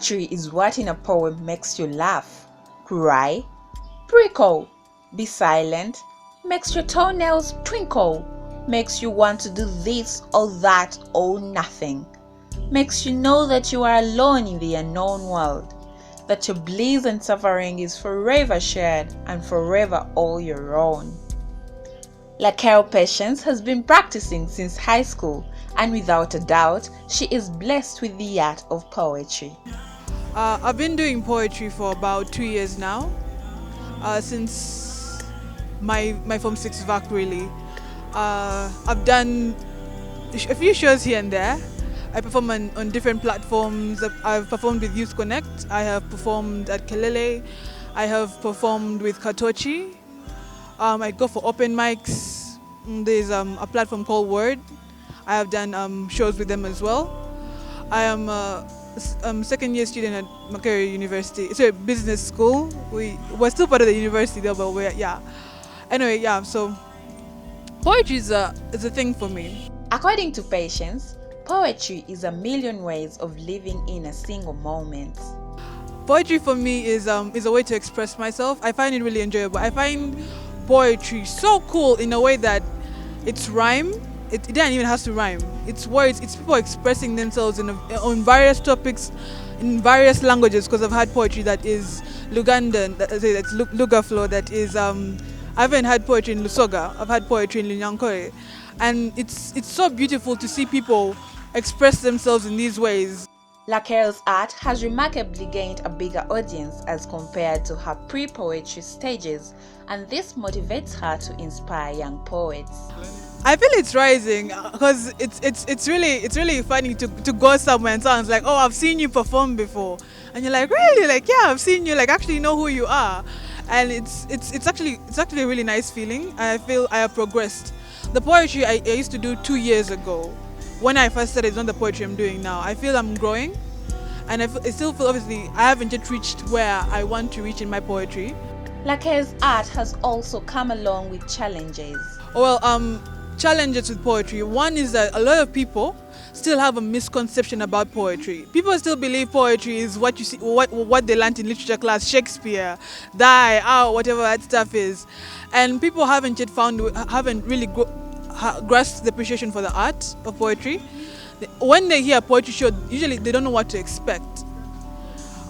Poetry is what in a poem makes you laugh, cry, prickle, be silent, makes your toenails twinkle, makes you want to do this or that or nothing, makes you know that you are alone in the unknown world, that your bliss and suffering is forever shared and forever all your own. Laquelle Patience has been practicing since high school, and without a doubt, she is blessed with the art of poetry. I've been doing poetry for about 2 years now, since my Form 6 VAC really. I've done a few shows here and there. I perform on different platforms. I've performed with Youth Connect, I have performed at Kelele, I have performed with Katochi. I go for open mics. There's a platform called Word. I have done shows with them as well. I am a second year student at Makerere University. Sorry, business school. We're still part of the university though, but Anyway, so poetry is a thing for me. According to Patience, poetry is a million ways of living in a single moment. Poetry for me is a way to express myself. I find it really enjoyable. I find poetry so cool in a way that it's rhyme. It doesn't even have to rhyme. It's words. It's people expressing themselves on various topics, in various languages. Because I've had poetry that is Lugandan, that's Lugaflo. That is I haven't had poetry in Lusoga. I've had poetry in Lunyankore, and it's so beautiful to see people express themselves in these ways. Laquelle's art has remarkably gained a bigger audience as compared to her pre-poetry stages, and this motivates her to inspire young poets. I feel it's rising because it's really funny to go somewhere and someone's like, oh, I've seen you perform before, and you're like, really? Like, yeah, I've seen you, like, actually know who you are, and it's actually a really nice feeling, and I feel I have progressed. The poetry I used to do 2 years ago, when I first started, it's not the poetry I'm doing now. I feel I'm growing, and I still feel, obviously, I haven't yet reached where I want to reach in my poetry. Laquelle's art has also come along with challenges. Well, challenges with poetry. One is that a lot of people still have a misconception about poetry. People still believe poetry is what you see, what they learned in literature class, Shakespeare, whatever that stuff is, and people haven't really grasped the appreciation for the art of poetry. When they hear a poetry show, usually they don't know what to expect.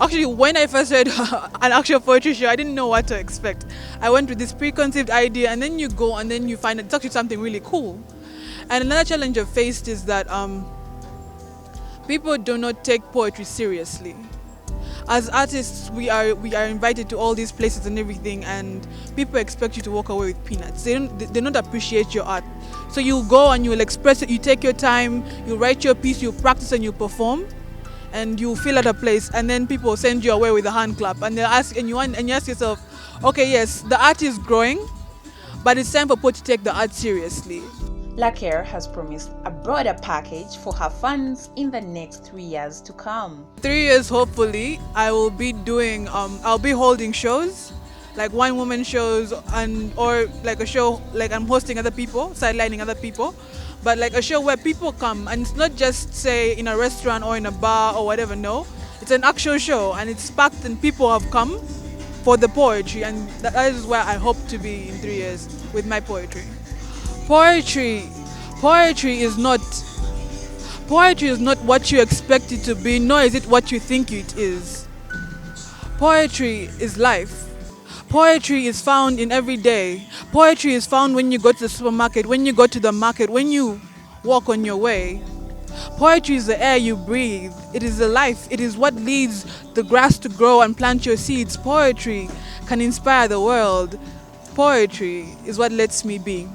Actually, when I first heard an actual poetry show, I didn't know what to expect. I went with this preconceived idea, and then you go and then you find it's actually something really cool. And another challenge I've faced is that people do not take poetry seriously. As artists, we are invited to all these places and everything, and people expect you to walk away with peanuts. They don't appreciate your art. So you'll go and you'll express it, you take your time, you write your piece, you practice and you perform, and you feel at a place, and then people send you away with a hand clap, and they'll ask, and you ask yourself, okay, yes, the art is growing, but it's time for people to take the art seriously. Laquelle has promised a broader package for her fans in the next 3 years to come. 3 years, hopefully, I will be doing, I'll be holding shows, like one-woman shows, or like a show, like I'm hosting other people, sidelining other people, but like a show where people come, and it's not just, say, in a restaurant or in a bar or whatever, no. It's an actual show, and it's packed, and people have come for the poetry, and that is where I hope to be in 3 years with my poetry. Poetry is not what you expect it to be, nor is it what you think it is. Poetry is life. Poetry is found in every day. Poetry is found when you go to the supermarket, when you go to the market, when you walk on your way. Poetry is the air you breathe. It is the life. It is what leads the grass to grow and plant your seeds. Poetry can inspire the world. Poetry is what lets me be.